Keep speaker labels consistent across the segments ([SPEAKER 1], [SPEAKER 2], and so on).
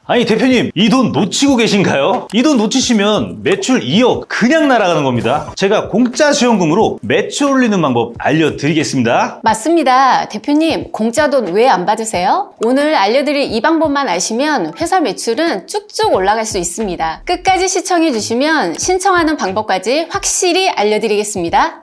[SPEAKER 1] 아니 대표님, 이 돈 놓치고 계신가요? 이 돈 놓치시면 매출 2억 그냥 날아가는 겁니다. 제가 공짜 지원금으로 매출 올리는 방법 알려드리겠습니다.
[SPEAKER 2] 맞습니다. 대표님, 공짜 돈 왜 안 받으세요? 오늘 알려드릴 이 방법만 아시면 회사 매출은 쭉쭉 올라갈 수 있습니다. 끝까지 시청해 주시면 신청하는 방법까지 확실히 알려드리겠습니다.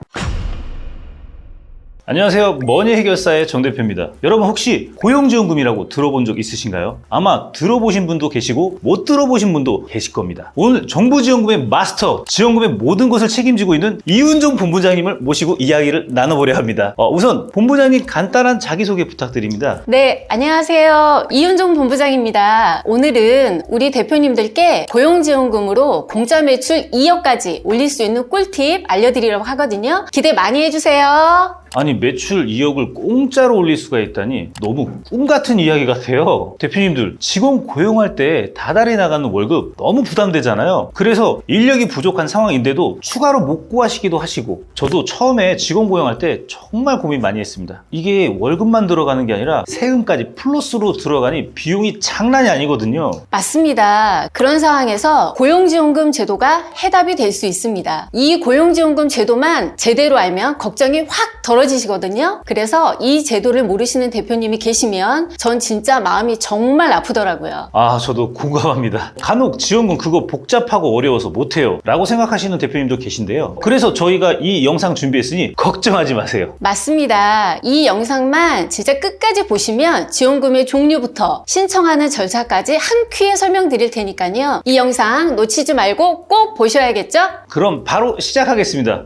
[SPEAKER 1] 안녕하세요. 머니 해결사의 정 대표입니다. 여러분 혹시 고용지원금이라고 들어본 적 있으신가요? 아마 들어보신 분도 계시고 못 들어보신 분도 계실 겁니다. 오늘 정부지원금의 마스터, 지원금의 모든 것을 책임지고 있는 이윤종 본부장님을 모시고 이야기를 나눠보려 합니다. 우선 본부장님 간단한 자기소개 부탁드립니다.
[SPEAKER 2] 네, 안녕하세요. 이윤종 본부장입니다. 오늘은 우리 대표님들께 고용지원금으로 공짜 매출 2억까지 올릴 수 있는 꿀팁 알려드리려고 하거든요. 기대 많이 해주세요.
[SPEAKER 1] 아니 매출 2억을 공짜로 올릴 수가 있다니 너무 꿈같은 이야기 같아요. 대표님들 직원 고용할 때 다달이 나가는 월급 너무 부담되잖아요. 그래서 인력이 부족한 상황인데도 추가로 못 구하시기도 하시고, 저도 처음에 직원 고용할 때 정말 고민 많이 했습니다. 이게 월급만 들어가는 게 아니라 세금까지 플러스로 들어가니 비용이 장난이 아니거든요.
[SPEAKER 2] 맞습니다. 그런 상황에서 고용지원금 제도가 해답이 될 수 있습니다. 이 고용지원금 제도만 제대로 알면 걱정이 확 덜어지시거든요. 그래서 이 제도를 모르시는 대표님이 계시면 전 진짜 마음이 정말 아프더라고요.
[SPEAKER 1] 저도 공감합니다. 간혹 지원금 그거 복잡하고 어려워서 못해요 라고 생각하시는 대표님도 계신데요. 그래서 저희가 이 영상 준비했으니 걱정하지 마세요.
[SPEAKER 2] 맞습니다. 이 영상만 진짜 끝까지 보시면 지원금의 종류부터 신청하는 절차까지 한 큐에 설명드릴 테니까요. 이 영상 놓치지 말고 꼭 보셔야겠죠?
[SPEAKER 1] 그럼 바로 시작하겠습니다.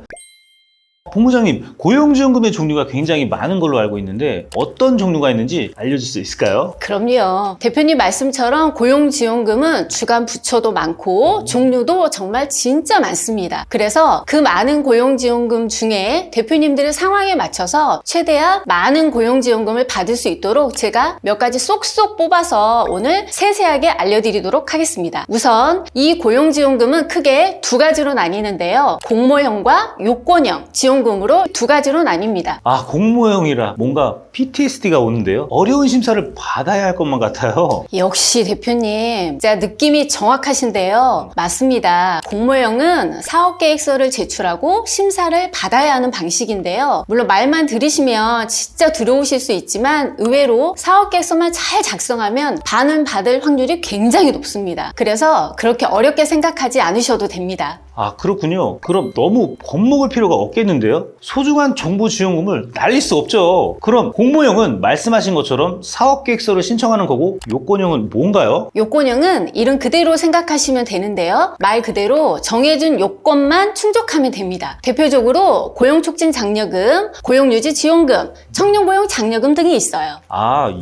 [SPEAKER 1] 본부장님, 고용지원금의 종류가 굉장히 많은 걸로 알고 있는데 어떤 종류가 있는지 알려줄 수 있을까요?
[SPEAKER 2] 그럼요. 대표님 말씀처럼 고용지원금은 주간 부처도 많고 종류도 정말 진짜 많습니다. 그래서 그 많은 고용지원금 중에 대표님들의 상황에 맞춰서 최대한 많은 고용지원금을 받을 수 있도록 제가 몇 가지 쏙쏙 뽑아서 오늘 세세하게 알려드리도록 하겠습니다. 우선 이 고용지원금은 크게 두 가지로 나뉘는데요. 공모형과 요건형 지원금으로 두 가지로 나뉩니다.
[SPEAKER 1] 공모형이라 뭔가 PTSD가 오는데요. 어려운 심사를 받아야 할 것만 같아요.
[SPEAKER 2] 역시 대표님, 진짜 느낌이 정확하신데요. 맞습니다. 공모형은 사업계획서를 제출하고 심사를 받아야 하는 방식인데요. 물론 말만 들으시면 진짜 두려우실 수 있지만 의외로 사업계획서만 잘 작성하면 반은 받을 확률이 굉장히 높습니다. 그래서 그렇게 어렵게 생각하지 않으셔도 됩니다.
[SPEAKER 1] 그렇군요. 그럼 너무 겁먹을 필요가 없겠는데요? 소중한 정부 지원금을 날릴 수 없죠. 그럼 공모형은 말씀하신 것처럼 사업계획서를 신청하는 거고, 요건형은 뭔가요?
[SPEAKER 2] 요건형은 이름 그대로 생각하시면 되는데요. 말 그대로 정해준 요건만 충족하면 됩니다. 대표적으로 고용촉진장려금, 고용유지지원금, 청년고용 장려금 등이 있어요.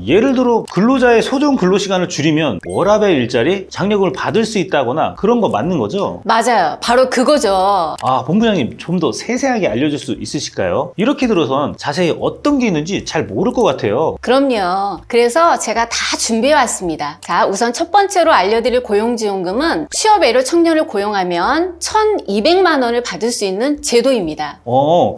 [SPEAKER 1] 예를 들어 근로자의 소정 근로시간을 줄이면 워라밸 일자리, 장려금을 받을 수 있다거나 그런 거 맞는 거죠?
[SPEAKER 2] 맞아요. 바로 그거죠.
[SPEAKER 1] 본부장님 좀 더 세세하게 알려줄 수 있으실까요? 이렇게 들어선 자세히 어떤 게 있는지 잘 모를 것 같아요.
[SPEAKER 2] 그럼요. 그래서 제가 다 준비해왔습니다. 자, 우선 첫 번째로 알려드릴 고용지원금은 취업애로 청년을 고용하면 1,200만 원을 받을 수 있는 제도입니다.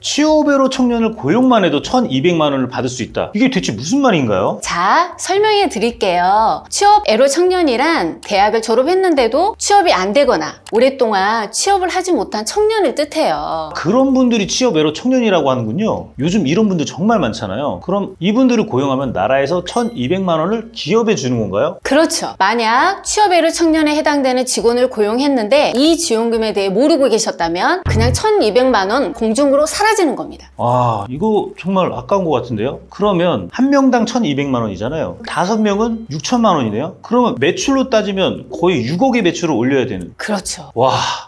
[SPEAKER 1] 취업애로 청년을 고용만 해도 1,200만 원을 받을 수 있다. 이게 대체 무슨 말인가요?
[SPEAKER 2] 자, 설명해 드릴게요. 취업애로 청년이란 대학을 졸업했는데도 취업이 안 되거나 오랫동안 취업을 하지 못한 청년을 뜻해요.
[SPEAKER 1] 그런 분들이 취업애로 청년이라고 하는군요. 요즘 이런 분들 정말 많잖아요. 그럼 이분들을 고용하면 나라에서 1,200만 원을 기업에 주는 건가요?
[SPEAKER 2] 그렇죠. 만약 취업애로 청년에 해당되는 직원을 고용했는데 이 지원금에 대해 모르고 계셨다면 그냥 1,200만 원 공중으로 사라지는 겁니다.
[SPEAKER 1] 이거 정말 아까운 것 같은데요? 그러면 한 명당 1,200만 원이잖아요. 5명은 6천만 원이네요? 그러면 매출로 따지면 거의 6억의 매출을 올려야 되는.
[SPEAKER 2] 그렇죠.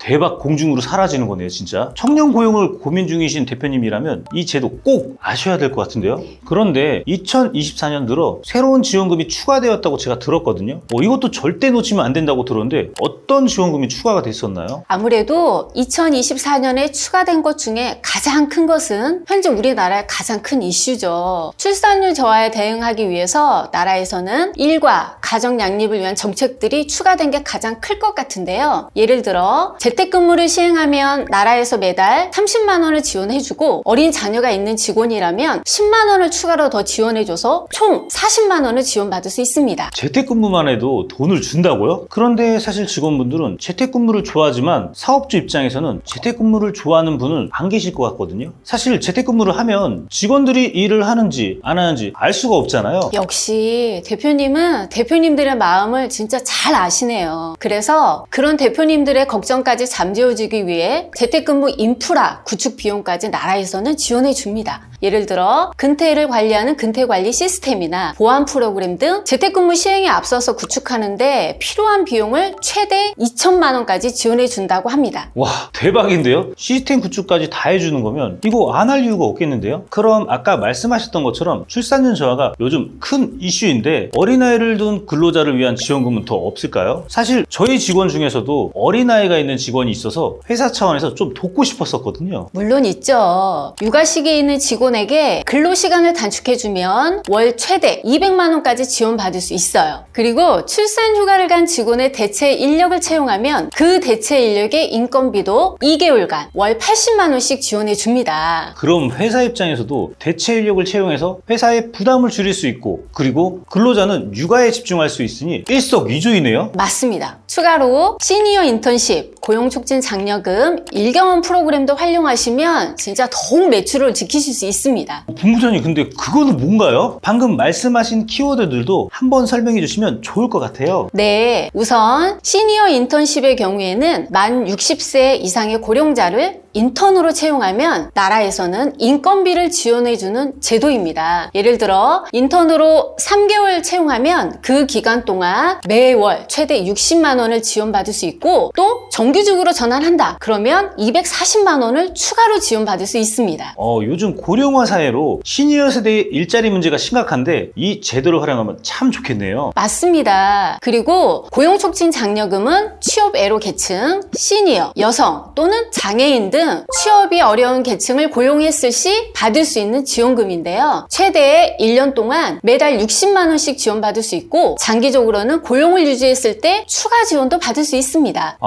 [SPEAKER 1] 대박, 공중으로 사라지는 거네요, 진짜. 청년 고용을 고민 중이신 대표님이라면 이 제도 꼭 아셔야 될 것 같은데요? 그런데 2024년 들어 새로운 지원금이 추가되었다고 제가 들었거든요. 이것도 절대 놓치면 안 된다고 들었는데 어떤 지원금이 추가가 됐었나요?
[SPEAKER 2] 아무래도 2024년에 추가된 것 중에 가장 큰 것은 현재 우리나라의 가장 큰 이슈죠. 출산율 저하에 대응하기 위해서 나라에서는 일과 가정 양립을 위한 정책들이 추가된 게 가장 클 것 같은데요. 예를 들어 재택근무를 시행하면 나라에서 매달 30만 원을 지원해주고 어린 자녀가 있는 직원이라면 10만 원을 추가로 더 지원해줘서 총 40만 원을 지원받을 수 있습니다.
[SPEAKER 1] 재택근무만 해도 돈을 준다고요? 그런데 사실 직원분들은 재택근무를 좋아하지만 사업주 입장에서는 재택근무를 좋아하는 분은 안 계실 것 같거든요. 사실 재택근무를 하면 직원들이 일을 하는지 안 하는지 알 수가 없잖아요.
[SPEAKER 2] 역시 대표님은 대표님들의 마음을 진짜 잘 아시네요. 그래서 그런 대표님들의 걱정까지 잠재워주기 위해 재택근무 인프라 구축 비용까지 나라에서는 지원해 줍니다. 예를 들어 근태를 관리하는 근태관리 시스템이나 보안 프로그램 등 재택근무 시행에 앞서서 구축하는데 필요한 비용을 최대 2천만 원까지 지원해 준다고 합니다.
[SPEAKER 1] 와, 대박인데요? 시스템 구축까지 다 해주는 거면 이거 안 할 이유가 없겠는데요? 그럼 아까 말씀하셨던 것처럼 출산율 저하가 요즘 큰 이슈인데 어린아이를 둔 근로자를 위한 지원금은 더 없을까요? 사실 저희 직원 중에서도 어린아이가 있는 직원이 있어서 회사 차원에서 좀 돕고 싶었었거든요.
[SPEAKER 2] 물론 있죠. 육아 시기에 있는 직원에게 근로시간을 단축해주면 월 최대 200만 원까지 지원받을 수 있어요. 그리고 출산 휴가를 간 직원의 대체 인력을 채용하면 그 대체 인력의 인건비도 2개월간 월 80만 원씩 지원해 줍니다.
[SPEAKER 1] 그럼 회사 입장에서도 대체 인력을 채용해서 회사의 부담을 줄일 수 있고 그리고 근로자는 육아에 집중할 수 있으니 일석이조이네요.
[SPEAKER 2] 맞습니다. 추가로 시니어 인턴십, 고용촉진 장려금, 일경험 프로그램도 활용하시면 진짜 더욱 매출을 지키실 수 있습니다.
[SPEAKER 1] 본부장님, 근데 그거는 뭔가요? 방금 말씀하신 키워드들도 한번 설명해 주시면 좋을 것 같아요.
[SPEAKER 2] 네, 우선 시니어 인턴십의 경우에는 만 60세 이상의 고령자를 인턴으로 채용하면 나라에서는 인건비를 지원해주는 제도입니다. 예를 들어 인턴으로 3개월 채용하면 그 기간 동안 매월 최대 60만 원을 지원받을 수 있고 또 정규직으로 전환한다. 그러면 240만 원을 추가로 지원받을 수 있습니다.
[SPEAKER 1] 요즘 고령화 사회로 시니어 세대의 일자리 문제가 심각한데 이 제도를 활용하면 참 좋겠네요.
[SPEAKER 2] 맞습니다. 그리고 고용촉진 장려금은 취업애로 계층, 시니어, 여성 또는 장애인 등 취업이 어려운 계층을 고용했을 시 받을 수 있는 지원금인데요. 최대 1년 동안 매달 60만 원씩 지원받을 수 있고 장기적으로는 고용을 유지했을 때 추가 지원도 받을 수 있습니다.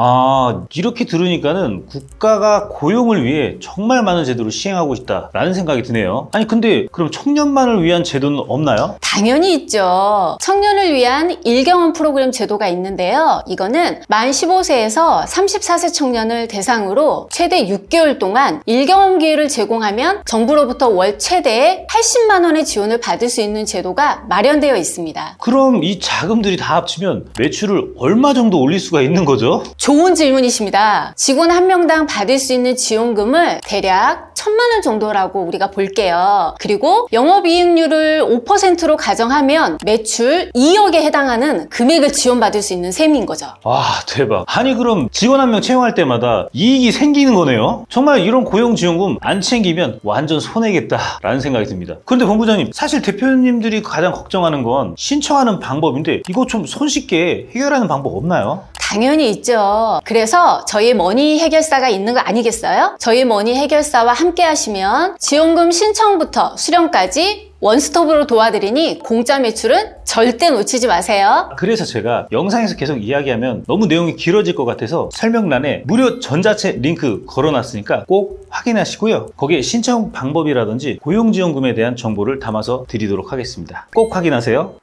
[SPEAKER 1] 이렇게 들으니까는 국가가 고용을 위해 정말 많은 제도를 시행하고 있다라는 생각이 드네요. 아니 근데 그럼 청년만을 위한 제도는 없나요?
[SPEAKER 2] 당연히 있죠. 청년을 위한 일경험 프로그램 제도가 있는데요. 이거는 만 15세에서 34세 청년을 대상으로 최대 6개월 동안 일경험 기회를 제공하면 정부로부터 월 최대 80만 원의 지원을 받을 수 있는 제도가 마련되어 있습니다.
[SPEAKER 1] 그럼 이 자금들이 다 합치면 매출을 얼마 정도 올릴 수가 있는 거죠?
[SPEAKER 2] 좋은 질문이십니다. 직원 한 명당 받을 수 있는 지원금을 대략 1,000만 원 정도라고 우리가 볼게요. 그리고 영업이익률을 5%로 가정하면 매출 2억에 해당하는 금액을 지원받을 수 있는 셈인 거죠.
[SPEAKER 1] 와, 대박. 아니 그럼 직원 한 명 채용할 때마다 이익이 생기는 거네요? 정말 이런 고용지원금 안 챙기면 완전 손해겠다라는 생각이 듭니다. 그런데 본부장님, 사실 대표님들이 가장 걱정하는 건 신청하는 방법인데 이거 좀 손쉽게 해결하는 방법 없나요?
[SPEAKER 2] 당연히 있죠. 그래서 저희 머니 해결사가 있는 거 아니겠어요? 저희 머니 해결사와 함께 하시면 지원금 신청부터 수령까지 원스톱으로 도와드리니 공짜 매출은 절대 놓치지 마세요.
[SPEAKER 1] 그래서 제가 영상에서 계속 이야기하면 너무 내용이 길어질 것 같아서 설명란에 무료 전자책 링크 걸어놨으니까 꼭 확인하시고요. 거기에 신청 방법이라든지 고용지원금에 대한 정보를 담아서 드리도록 하겠습니다. 꼭 확인하세요.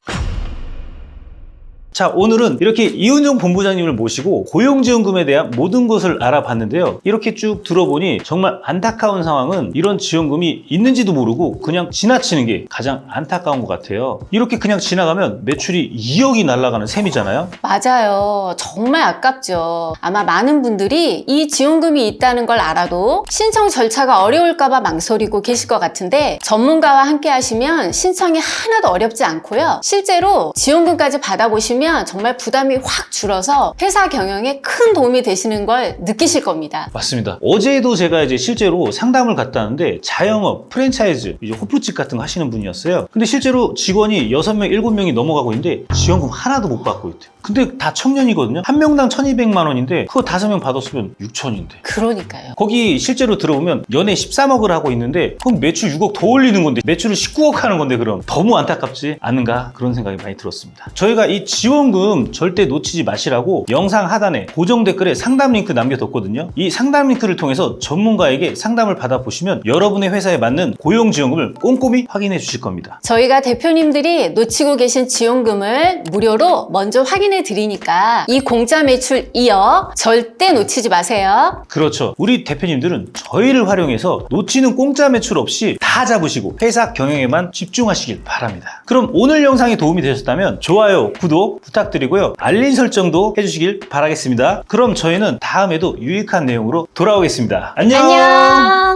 [SPEAKER 1] 자, 오늘은 이렇게 이은정 본부장님을 모시고 고용지원금에 대한 모든 것을 알아봤는데요. 이렇게 쭉 들어보니 정말 안타까운 상황은 이런 지원금이 있는지도 모르고 그냥 지나치는 게 가장 안타까운 것 같아요. 이렇게 그냥 지나가면 매출이 2억이 날아가는 셈이잖아요.
[SPEAKER 2] 맞아요. 정말 아깝죠. 아마 많은 분들이 이 지원금이 있다는 걸 알아도 신청 절차가 어려울까봐 망설이고 계실 것 같은데 전문가와 함께 하시면 신청이 하나도 어렵지 않고요. 실제로 지원금까지 받아보시면 정말 부담이 확 줄어서 회사 경영에 큰 도움이 되시는 걸 느끼실 겁니다.
[SPEAKER 1] 맞습니다. 어제도 제가 이제 실제로 상담을 갔다는데 자영업, 프랜차이즈, 이제 호프집 같은 거 하시는 분이었어요. 근데 실제로 직원이 6명, 7명이 넘어가고 있는데 지원금 하나도 못 받고 있대요. 근데 다 청년이거든요. 한 명당 1,200만 원인데 그거 5명 받았으면 6천인데.
[SPEAKER 2] 그러니까요.
[SPEAKER 1] 거기 실제로 들어보면 연에 13억을 하고 있는데 그럼 매출 6억 더 올리는 건데 매출을 19억 하는 건데 그럼 너무 안타깝지 않은가 그런 생각이 많이 들었습니다. 저희가 이 지원 지원금 절대 놓치지 마시라고 영상 하단에 고정 댓글에 상담 링크 남겨뒀거든요. 이 상담 링크를 통해서 전문가에게 상담을 받아보시면 여러분의 회사에 맞는 고용지원금을 꼼꼼히 확인해 주실 겁니다.
[SPEAKER 2] 저희가 대표님들이 놓치고 계신 지원금을 무료로 먼저 확인해 드리니까 이 공짜 매출 2억 절대 놓치지 마세요.
[SPEAKER 1] 그렇죠. 우리 대표님들은 저희를 활용해서 놓치는 공짜 매출 없이 다 잡으시고 회사 경영에만 집중하시길 바랍니다. 그럼 오늘 영상이 도움이 되셨다면 좋아요, 구독 부탁드리고요. 알림 설정도 해주시길 바라겠습니다. 그럼 저희는 다음에도 유익한 내용으로 돌아오겠습니다. 안녕!
[SPEAKER 2] 안녕!